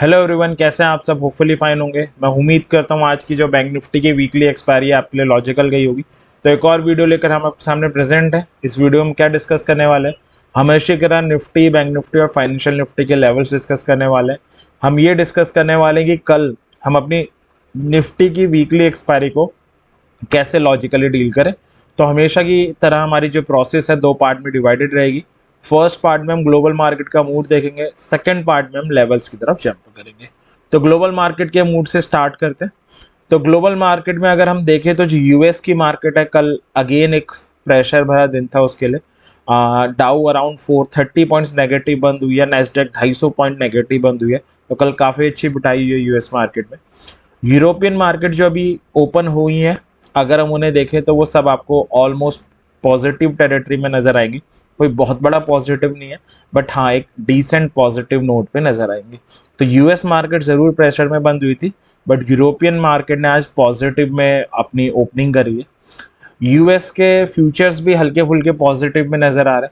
Hello everyone, कैसे हैं आप सब। होपफुली फाइन होंगे। मैं उम्मीद करता हूँ आज की जो बैंक निफ्टी की वीकली एक्सपायरी है आपके लिए लॉजिकल गई होगी। तो एक और वीडियो लेकर हम आपके सामने प्रेजेंट है। इस वीडियो में क्या डिस्कस करने वाले हैं, हमेशा की तरह निफ्टी, बैंक निफ्टी और फाइनेंशियल निफ्टी के लेवल्स डिस्कस करने वाले हैं। हम ये डिस्कस करने वाले हैं कि कल हम अपनी निफ्टी की वीकली एक्सपायरी को कैसे लॉजिकली डील करें। तो हमेशा की तरह हमारी जो प्रोसेस है दो पार्ट में डिवाइडेड रहेगी। फर्स्ट पार्ट में हम ग्लोबल मार्केट का मूड देखेंगे, सेकंड पार्ट में हम लेवल्स की तरफ जंप करेंगे। तो ग्लोबल मार्केट के मूड से स्टार्ट करते हैं। तो ग्लोबल मार्केट में अगर हम देखें तो जो यूएस की मार्केट है, कल अगेन एक प्रेशर भरा दिन था उसके लिए। डाउ अराउंड 430 पॉइंट्स नेगेटिव बंद हुई है, नेस्डेक 250 पॉइंट नेगेटिव बंद हुई है। तो कल काफ़ी अच्छी बिटाई हुई है यूएस मार्केट में। यूरोपियन मार्केट जो अभी ओपन हुई है, अगर हम उन्हें देखें तो वो सब आपको ऑलमोस्ट पॉजिटिव टेरिटरी में नजर आएंगी। कोई बहुत बड़ा पॉजिटिव नहीं है, बट हाँ एक डिसेंट पॉजिटिव नोट पे नजर आएंगी। तो यूएस मार्केट जरूर प्रेशर में बंद हुई थी, बट यूरोपियन मार्केट ने आज पॉजिटिव में अपनी ओपनिंग करी है। यूएस के फ्यूचर्स भी हल्के फुल्के पॉजिटिव में नजर आ रहे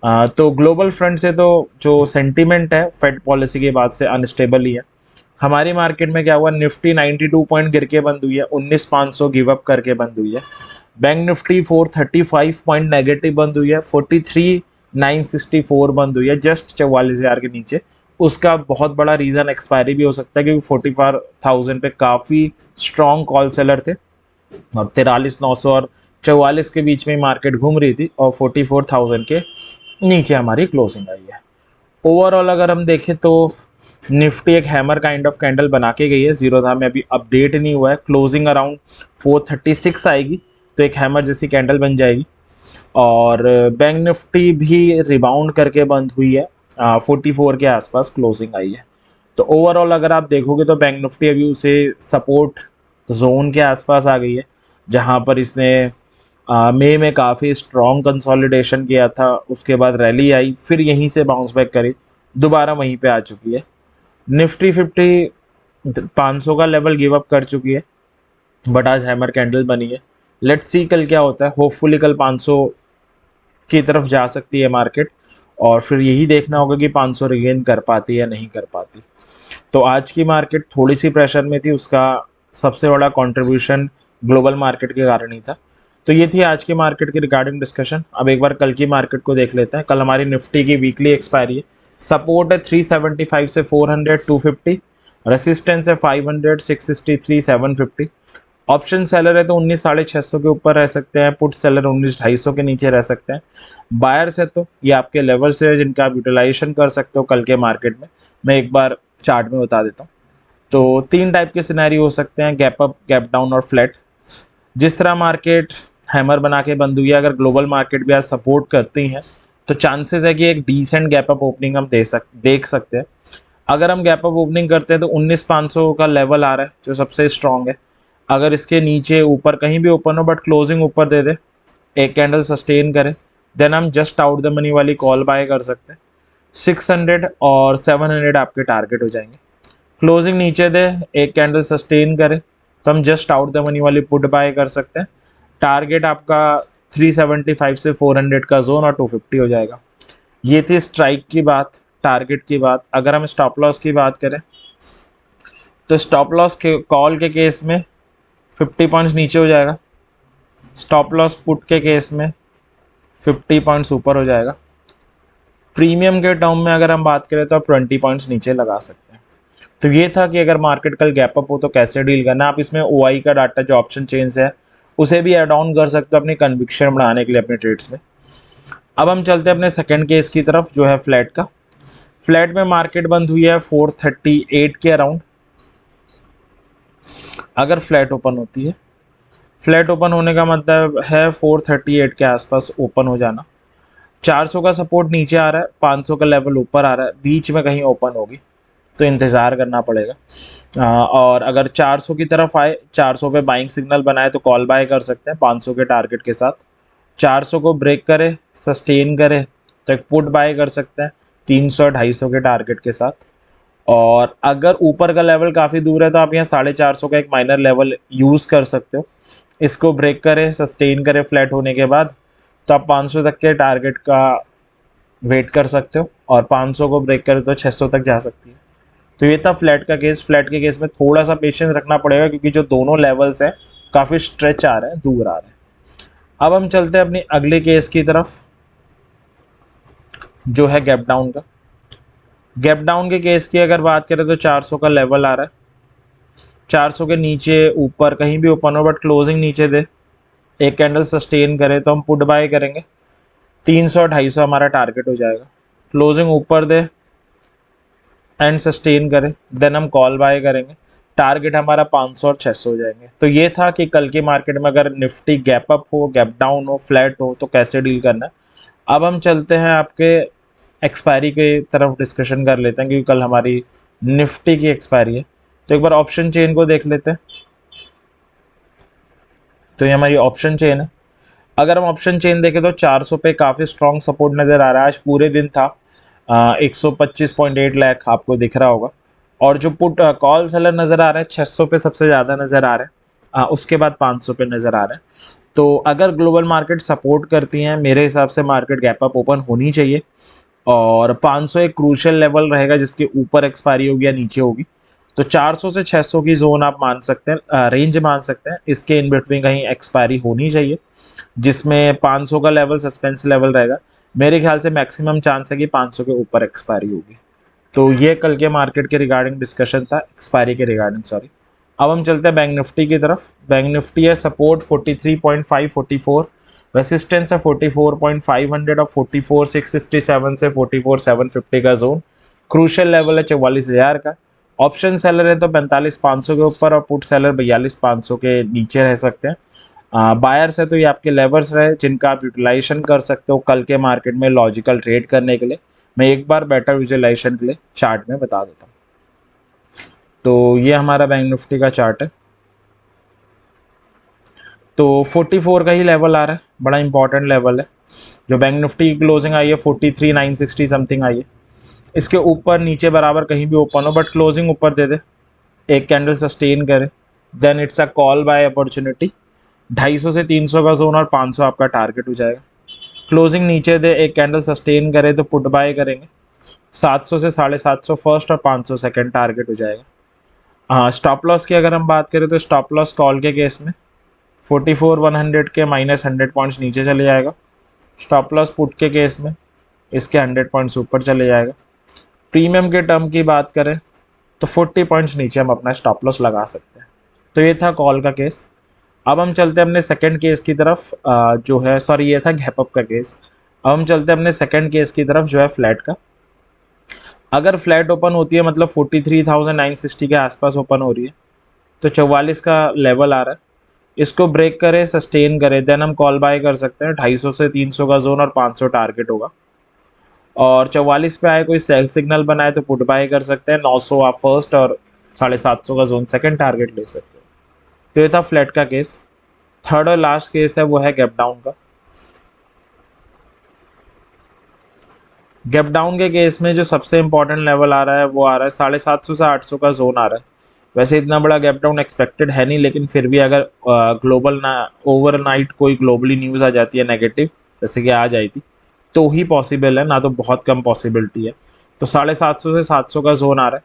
हैं। तो ग्लोबल फ्रंट से तो जो सेंटीमेंट है फेड पॉलिसी के बाद से अनस्टेबल ही है। हमारी मार्केट में क्या हुआ, निफ्टी 92 पॉइंट गिर के बंद हुई है, 19,500 गिव अप करके बंद हुई है। बैंक निफ्टी 435 पॉइंट नेगेटिव बंद हुई है, 43,964 बंद हुई है, जस्ट 44,000 के नीचे। उसका बहुत बड़ा रीजन एक्सपायरी भी हो सकता है, क्योंकि 44,000 पे काफ़ी स्ट्रॉन्ग कॉल सेलर थे और 43,900 और 44 के बीच में मार्केट घूम रही थी और 44,000 के नीचे हमारी क्लोजिंग आई है। ओवरऑल अगर हम देखें तो निफ्टी एक हैमर काइंड ऑफ कैंडल बना के गई है। जीरोधा में अभी अपडेट नहीं हुआ है, क्लोजिंग अराउंड 436 आएगी तो एक हैमर जैसी कैंडल बन जाएगी। और बैंक निफ्टी भी रिबाउंड करके बंद हुई है, 44 के आसपास क्लोजिंग आई है। तो ओवरऑल अगर आप देखोगे तो बैंक निफ्टी अभी उसे सपोर्ट जोन के आसपास आ गई है, जहां पर इसने मई में काफ़ी स्ट्रॉन्ग कंसोलिडेशन किया था, उसके बाद रैली आई, फिर यहीं से बाउंस बैक करी, दोबारा वहीं पे आ चुकी है। निफ्टी 50 500 का लेवल गिव अप कर चुकी है, बट आज हैमर कैंडल बनी है। लेट्स सी कल क्या होता है। होपफुली कल 500 की तरफ जा सकती है मार्केट, और फिर यही देखना होगा कि 500 रिगेन कर पाती है या नहीं कर पाती। तो आज की मार्केट थोड़ी सी प्रेशर में थी, उसका सबसे बड़ा कंट्रीब्यूशन ग्लोबल मार्केट के कारण ही था। तो ये थी आज की मार्केट की रिगार्डिंग डिस्कशन। अब एक बार कल की मार्केट को देख लेते हैं। कल हमारी निफ्टी की वीकली एक्सपायरी है। सपोर्ट है 375 से 400 250, रेसिस्टेंस है 500 663 750। ऑप्शन सेलर है तो 19,650 के ऊपर रह सकते हैं, पुट सेलर 19,250 के नीचे रह सकते हैं। बायर्स है तो ये आपके लेवल से है जिनका आप यूटिलाइजेशन कर सकते हो कल के मार्केट में। मैं एक बार चार्ट में बता देता हूँ। तो तीन टाइप के सिनेरियो हो सकते हैं, गैप अप, गैप डाउन और फ्लैट। जिस तरह मार्केट हैमर बना के बंद हुई है, अगर ग्लोबल मार्केट भी आज सपोर्ट करती हैं तो चांसेस है कि एक डिसेंट गैप अप ओपनिंग हम देख सकते हैं। अगर हम गैप अप ओपनिंग करते हैं तो 19,500 का लेवल आ रहा है जो सबसे स्ट्रॉन्ग है। अगर इसके नीचे ऊपर कहीं भी ओपन हो बट क्लोजिंग ऊपर दे दे, एक कैंडल सस्टेन करे, देन हम जस्ट आउट द मनी वाली कॉल बाय कर सकते हैं। 600 और 700 आपके टारगेट हो जाएंगे। क्लोजिंग नीचे दे, एक कैंडल सस्टेन करे, तो हम जस्ट आउट द मनी वाली पुट बाय कर सकते हैं। टारगेट आपका 375 से 400 का जोन और 250 हो जाएगा। ये थी स्ट्राइक की बात, टारगेट की बात। अगर हम स्टॉप लॉस की बात करें तो स्टॉप लॉस के कॉल के केस में 50 पॉइंट्स नीचे हो जाएगा, स्टॉप लॉस पुट के केस में 50 पॉइंट्स ऊपर हो जाएगा। प्रीमियम के टर्म में अगर हम बात करें तो आप 20 पॉइंट्स नीचे लगा सकते हैं। तो ये था कि अगर मार्केट कल गैप अप हो तो कैसे डील करना। आप इसमें ओआई का डाटा जो ऑप्शन चेंज है उसे भी ऐड ऑन कर सकते हो अपनी कन्विक्शन बढ़ाने के लिए अपने ट्रेड्स में। अब हम चलते हैं अपने सेकंड केस की तरफ, जो है फ्लैट का। फ्लैट में मार्केट बंद हुई है 438 के अराउंड। अगर फ्लैट ओपन होती है, फ्लैट ओपन होने का मतलब है 438 के आसपास ओपन हो जाना। 400 का सपोर्ट नीचे आ रहा है, 500 का लेवल ऊपर आ रहा है, बीच में कहीं ओपन होगी तो इंतज़ार करना पड़ेगा। और अगर 400 की तरफ आए, 400 पे बाइंग सिग्नल बनाए तो कॉल बाय कर सकते हैं 500 के टारगेट के साथ। 400 को ब्रेक करे, सस्टेन करे तो एक पुट बाय कर सकते हैं 300 250 के टारगेट के साथ। और अगर ऊपर का लेवल काफ़ी दूर है तो आप यहाँ 450 का एक माइनर लेवल यूज़ कर सकते हो। इसको ब्रेक करे, सस्टेन करे फ्लैट होने के बाद, तो आप 500 तक के टारगेट का वेट कर सकते हो, और 500 को ब्रेक करे तो 600 तक जा सकती है। तो ये था फ्लैट का केस। फ्लैट के केस में थोड़ा सा पेशेंस रखना पड़ेगा क्योंकि जो दोनों लेवल्स हैं काफ़ी स्ट्रेच आ रहे हैं, दूर आ रहे हैं। अब हम चलते हैं अपनी अगले केस की तरफ, जो है गैप डाउन का। गैप डाउन के केस की अगर बात करें तो 400 का लेवल आ रहा है। 400 के नीचे ऊपर कहीं भी ओपन हो बट क्लोजिंग नीचे दे, एक कैंडल सस्टेन करे तो हम पुट बाय करेंगे। 300 250 हमारा टारगेट हो जाएगा। क्लोजिंग ऊपर दे एंड सस्टेन करे देन हम कॉल बाय करेंगे। टारगेट हमारा 500 और 600 हो जाएंगे। तो ये था कि कल की मार्केट में अगर निफ्टी गैप अप हो, गैप डाउन हो, फ्लैट हो तो कैसे डील करना है। अब हम चलते हैं आपके एक्सपायरी के तरफ डिस्कशन कर लेते हैं, क्योंकि कल हमारी निफ्टी की एक्सपायरी है। तो एक बार ऑप्शन चेन को देख लेते हैं। तो ये हमारी ऑप्शन चेन है। अगर हम ऑप्शन चेन देखें तो 400 पे काफ़ी स्ट्रॉन्ग सपोर्ट नज़र आ रहा है। आज पूरे दिन था 125.8 लाख आपको दिख रहा होगा। और जो पुट कॉल सेलर नज़र आ रहा है 600 पे सबसे ज़्यादा नज़र आ रहा है, उसके बाद 500 पे नज़र आ रहा है। तो अगर ग्लोबल मार्केट सपोर्ट करती हैं, मेरे हिसाब से मार्केट गैप अप ओपन होनी चाहिए। और 500 एक क्रूशियल लेवल रहेगा जिसके ऊपर एक्सपायरी होगी या नीचे होगी। तो 400 से 600 की जोन आप मान सकते हैं, रेंज मान सकते हैं। इसके इन बिटवीन कहीं एक्सपायरी होनी चाहिए, जिसमें 500 का लेवल सस्पेंस लेवल रहेगा। मेरे ख्याल से मैक्सिमम चांस है कि 500 के ऊपर एक्सपायरी होगी। तो ये कल के मार्केट के रिगार्डिंग डिस्कशन था, एक्सपायरी के रिगार्डिंग, सॉरी। अब हम चलते हैं बैंक निफ्टी की तरफ। बैंक निफ्टी है सपोर्ट 43.544, रेसिस्टेंस है 44.500 और 44,667 से 44,750 का जोन। क्रूशियल लेवल है 44,000 का। ऑप्शन सेलर है तो 45,500 के ऊपर और पुट सेलर 42,500 के नीचे रह सकते हैं। बायर्स है तो ये आपके लेवर्स रहे जिनका आप यूटिलाइजेशन कर सकते हो कल के मार्केट में लॉजिकल ट्रेड करने के लिए। मैं एक बार बेटर विजुअलाइजेशन के लिए चार्ट में बता देता हूँ। तो ये हमारा बैंक निफ्टी का चार्ट है। तो 44 का ही लेवल आ रहा है, बड़ा इंपॉर्टेंट लेवल है। जो बैंक निफ्टी की क्लोजिंग आई है 43,960 समथिंग आई है। इसके ऊपर नीचे बराबर कहीं भी ओपन हो बट क्लोजिंग ऊपर दे दे, एक कैंडल सस्टेन करे, then it's a call buy opportunity. 250 से 300 का जोन और 500 आपका टारगेट हो जाएगा। क्लोजिंग नीचे दे, एक कैंडल सस्टेन करे तो पुट बाय करेंगे। 700 से 750 फर्स्ट और 500 सेकंड टारगेट हो जाएगा। हाँ, स्टॉप लॉस की अगर हम बात करें तो स्टॉप लॉस कॉल के केस में 44,100 के -100 पॉइंट्स नीचे चले जाएगा। स्टॉप लॉस पुट के केस में इसके 100 पॉइंट्स ऊपर चले जाएगा। प्रीमियम के टर्म की बात करें तो 40 पॉइंट्स नीचे हम अपना स्टॉप लॉस लगा सकते हैं। तो ये था कॉल का केस। अब हम चलते हैं अपने सेकंड केस की तरफ, जो है, सॉरी, ये था गैप अप का केस। अब हम चलते हैं अपने सेकंड केस की तरफ, जो है फ्लैट का। अगर फ्लैट ओपन होती है मतलब 43,960 के आसपास ओपन हो रही है, तो 44 का लेवल आ रहा है। इसको ब्रेक करे, सस्टेन करे, देन हम कॉल बाय कर सकते हैं। 250 से 300 का जोन और 500 टारगेट होगा। और 44 पे आए कोई सेल सिग्नल बनाए तो पुट बाय कर सकते हैं। 900 आप फर्स्ट और 750 का जोन सेकंड टारगेट ले सकते हो। तो ये था फ्लैट का केस। थर्ड और लास्ट केस है वो है गैप डाउन का। गैप डाउन के केस में जो सबसे इंपॉर्टेंट लेवल आ रहा है वो आ रहा है 750 से 800 का जोन आ रहा है। वैसे इतना बड़ा गैप डाउन एक्सपेक्टेड है नहीं, लेकिन फिर भी अगर ग्लोबल ना ओवरनाइट कोई ग्लोबली न्यूज़ आ जाती है नेगेटिव, जैसे कि आज आई थी, तो ही पॉसिबल है, ना तो बहुत कम पॉसिबिलिटी है। तो 750 से 700 का जोन आ रहा है।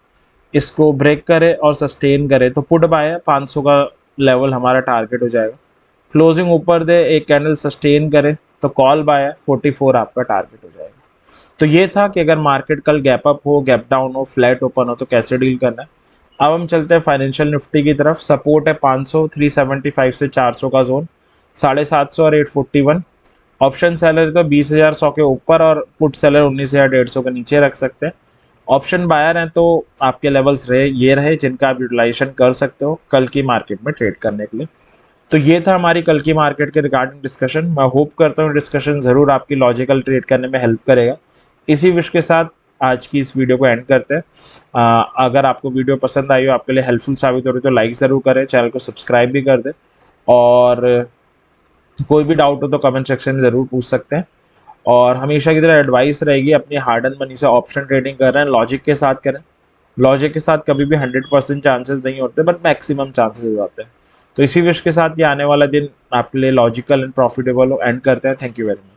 इसको ब्रेक करे और सस्टेन करे तो पुट बाय है, 500 का लेवल हमारा टारगेट हो जाएगा। क्लोजिंग ऊपर दे, एक कैंडल सस्टेन करे तो कॉल बाय है, 44 आपका टारगेट हो जाएगा। तो ये था कि अगर मार्केट कल गैप अप हो, गैप डाउन हो, फ्लैट ओपन हो तो कैसे डील करना है। अब हम चलते हैं फाइनेंशियल निफ्टी की तरफ। सपोर्ट है 500, 375 से 400 का जोन, 750 और 841। ऑप्शन सेलर तो 20,100 के ऊपर और पुट सेलर 19,150 के नीचे रख सकते हैं। ऑप्शन बायर हैं तो आपके लेवल्स रहे जिनका आप यूटिलाइजेशन कर सकते हो कल की मार्केट में ट्रेड करने के लिए। तो ये था हमारी कल की मार्केट के रिगार्डिंग डिस्कशन। मैं होप करता हूँ डिस्कशन ज़रूर आपकी लॉजिकल ट्रेड करने में हेल्प करेगा। इसी विश के साथ आज की इस वीडियो को एंड करते हैं। अगर आपको वीडियो पसंद आई हो, आपके लिए हेल्पफुल साबित हो रही तो लाइक ज़रूर करें, चैनल को सब्सक्राइब भी कर दें। और कोई भी डाउट हो तो कमेंट सेक्शन में ज़रूर पूछ सकते हैं। और हमेशा की तरह एडवाइस रहेगी, अपनी हार्ड एंड मनी से ऑप्शन ट्रेडिंग कर रहे हैं लॉजिक के साथ करें। लॉजिक के साथ कभी भी 100% चांसेस नहीं होते, बट मैक्सिमम चांसेस हो जाते हैं। तो इसी विश के साथ ये आने वाला दिन आपके लिए लॉजिकल एंड प्रॉफिटेबल हो। एंड करते हैं। Thank you very much.